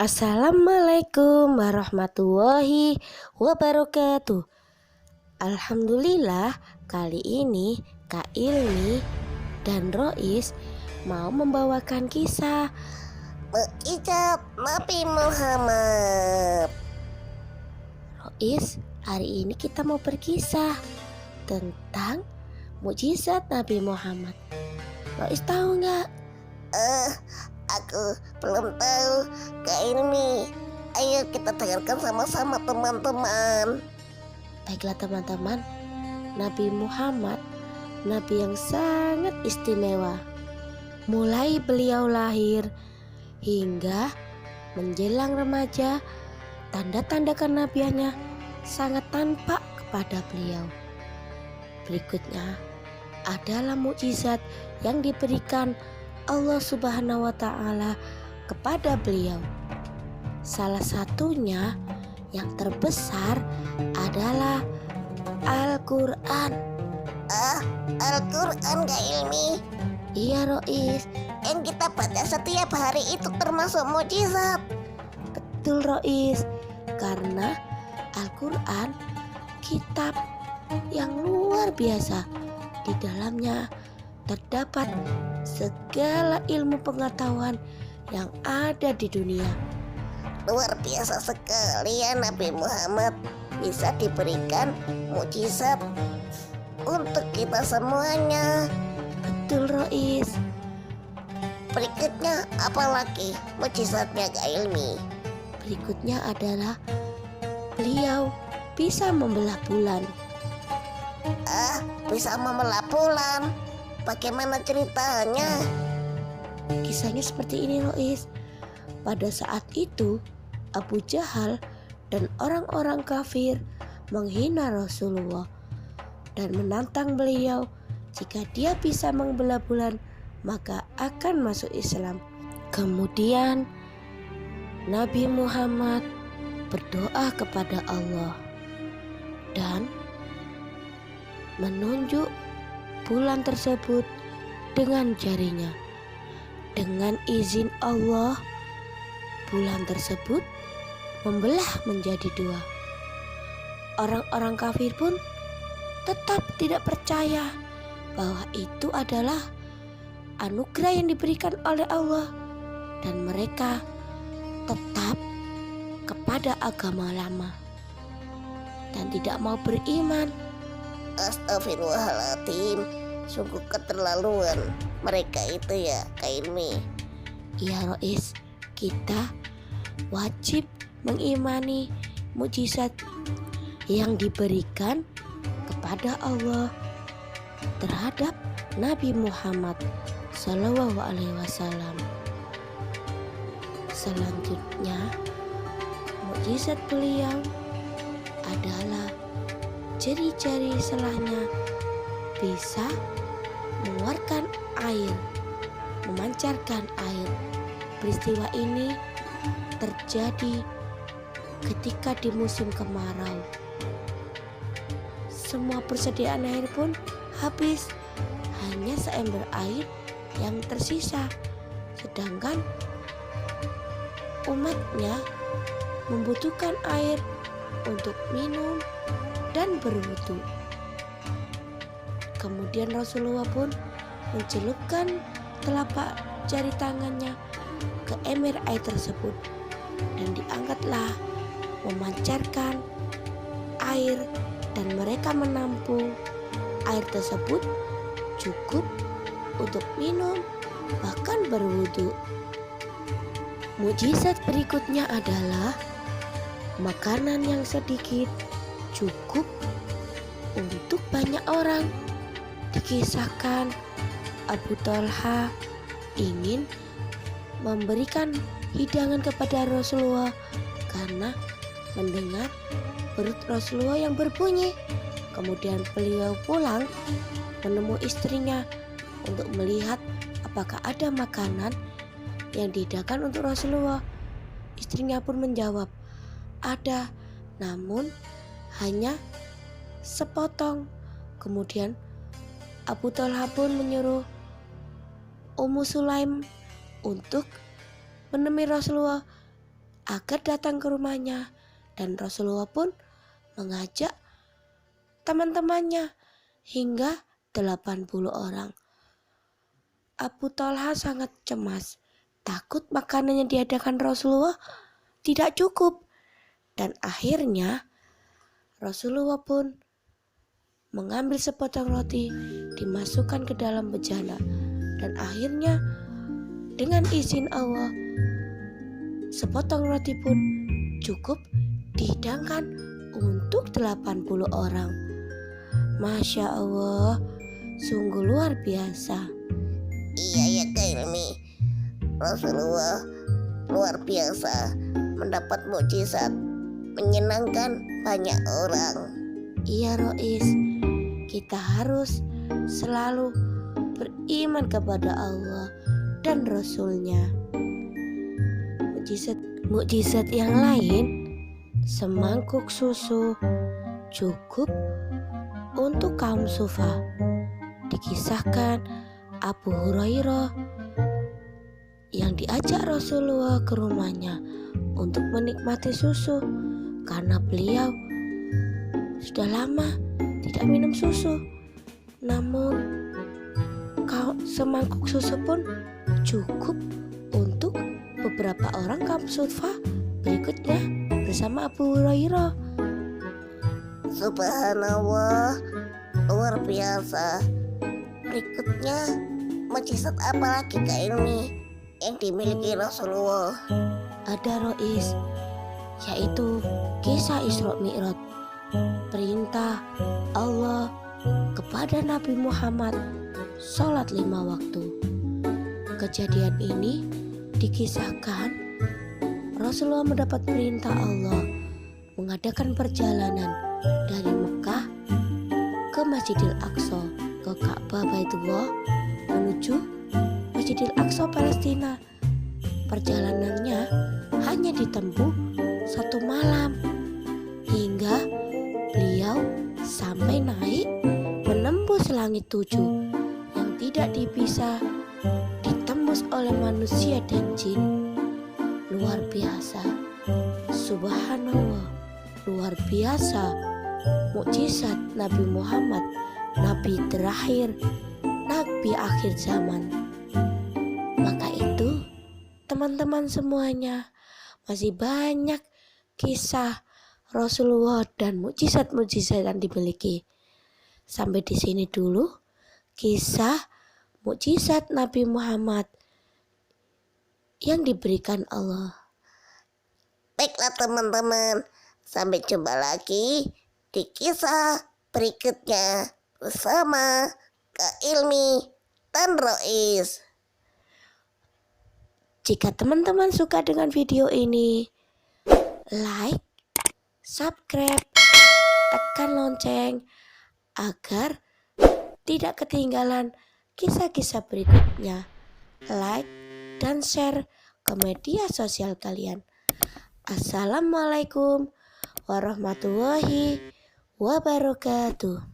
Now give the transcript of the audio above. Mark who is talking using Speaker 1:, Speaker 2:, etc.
Speaker 1: Assalamualaikum warahmatullahi wabarakatuh. Alhamdulillah, kali ini Kak Ilmi dan Rois mau membawakan kisah
Speaker 2: Mukjizat Nabi Muhammad.
Speaker 1: Rois. Hari ini kita mau berkisah tentang mukjizat Nabi Muhammad. Rois tahu nggak?
Speaker 2: Aku belum tahu, Kak Ilmi. Ayo kita dengarkan sama-sama teman-teman.
Speaker 1: Baiklah teman-teman, Nabi Muhammad, Nabi yang sangat istimewa. Mulai beliau lahir hingga menjelang remaja, tanda-tanda kenabiannya sangat tampak kepada beliau. Berikutnya adalah mukjizat yang diberikan Allah Subhanahu wa Ta'ala kepada beliau. Salah satunya yang terbesar adalah Al-Quran.
Speaker 2: Al-Quran, Kak Ilmi.
Speaker 1: Iya Rois,
Speaker 2: Yang kita baca setiap hari itu termasuk mukjizat.
Speaker 1: betul Rois. Karena Al-Quran kitab yang luar biasa. Di dalamnya terdapat segala ilmu pengetahuan yang ada di dunia.
Speaker 2: Luar biasa sekali ya, Nabi Muhammad bisa diberikan mukjizat untuk kita semuanya.
Speaker 1: Betul Rois.
Speaker 2: Berikutnya apalagi mukjizatnya, Kak Ilmi?
Speaker 1: Berikutnya adalah beliau bisa membelah bulan.
Speaker 2: Bisa membelah bulan. Bagaimana ceritanya?
Speaker 1: Kisahnya seperti ini Rois. Pada saat itu Abu Jahal dan orang-orang kafir menghina Rasulullah dan menantang beliau, jika dia bisa membelah bulan maka akan masuk Islam. Kemudian Nabi Muhammad berdoa kepada Allah dan menunjuk bulan tersebut dengan jarinya. Dengan izin Allah, bulan tersebut membelah menjadi dua. Orang-orang kafir pun tetap tidak percaya bahwa itu adalah anugerah yang diberikan oleh Allah, dan mereka tetap kepada agama lama dan tidak mau beriman.
Speaker 2: Astagfirullahaladzim, sungguh keterlaluan mereka itu ya, Kak Ilmi.
Speaker 1: Ya Rois, kita wajib mengimani mukjizat yang diberikan kepada Allah terhadap Nabi Muhammad Sallallahu Alaihi Wasallam. Selanjutnya, mukjizat beliau adalah jari-jari selahnya bisa mengeluarkan air, memancarkan air. Peristiwa ini terjadi ketika di musim kemarau. Semua persediaan air pun habis, hanya seember air yang tersisa. Sedangkan umatnya membutuhkan air untuk minum dan berwudu. Kemudian Rasulullah pun mencelupkan telapak jari tangannya ke ember air tersebut dan diangkatlah memancarkan air, dan mereka menampung air tersebut cukup untuk minum bahkan berwudu. Mukjizat berikutnya adalah makanan yang sedikit cukup untuk banyak orang. Dikisahkan Abu Talha ingin memberikan hidangan kepada Rasulullah karena mendengar perut Rasulullah yang berbunyi. Kemudian beliau pulang menemui istrinya untuk melihat apakah ada makanan yang dihidangkan untuk Rasulullah. Istrinya pun menjawab, ada, namun hanya sepotong. Kemudian Abu Talha pun menyuruh Ummu Sulaim untuk menemui Rasulullah agar datang ke rumahnya, dan Rasulullah pun mengajak teman-temannya hingga 80 orang. Abu Talha sangat cemas, takut makanan yang diadakan Rasulullah tidak cukup. Dan akhirnya Rasulullah pun mengambil sepotong roti, dimasukkan ke dalam bejana. Dan akhirnya dengan izin Allah, sepotong roti pun cukup dihidangkan untuk 80 orang. Masya Allah, sungguh luar biasa.
Speaker 2: Iya ya Kak Ilmi, Rasulullah luar biasa, mendapat mukjizat, menyenangkan banyak orang.
Speaker 1: Iya Rois, kita harus selalu beriman kepada Allah dan Rasulnya. Mukjizat yang lain, semangkuk susu cukup untuk kaum Sufa. Dikisahkan Abu Hurairah yang diajak Rasulullah ke rumahnya untuk menikmati susu karena beliau sudah lama tidak minum susu. Namun semangkuk susu pun cukup untuk beberapa orang kaum Sufa berikutnya bersama Abu Hurairah.
Speaker 2: Subhanallah, luar biasa. Berikutnya, mukjizat apa lagi Kak Ilmi yang dimiliki Rasulullah?
Speaker 1: Ada Rois, yaitu kisah Isra Mi'raj. Perintah Allah kepada Nabi Muhammad sholat 5 waktu. Kejadian ini dikisahkan Rasulullah mendapat perintah Allah mengadakan perjalanan dari Mekah ke Masjidil Aqsa, ke Ka'bah Baitullah, menuju Masjidil Aqsa Palestina. Perjalanannya hanya ditempuh 1 malam, hingga beliau sampai naik menembus langit 7 yang tidak bisa ditembus oleh manusia dan jin. Luar biasa, subhanallah, luar biasa mukjizat Nabi Muhammad, Nabi terakhir, Nabi akhir zaman. Maka itu teman-teman semuanya, masih banyak kisah Rasulullah dan mukjizat-mukjizat yang dimiliki. Sampai di sini dulu kisah mukjizat Nabi Muhammad yang diberikan Allah.
Speaker 2: Baiklah teman-teman, sampai jumpa lagi di kisah berikutnya bersama Kak Ilmi dan Rois.
Speaker 1: Jika teman-teman suka dengan video ini, like, subscribe, tekan lonceng agar tidak ketinggalan kisah-kisah berikutnya. Like dan share ke media sosial kalian. Assalamualaikum warahmatullahi wabarakatuh.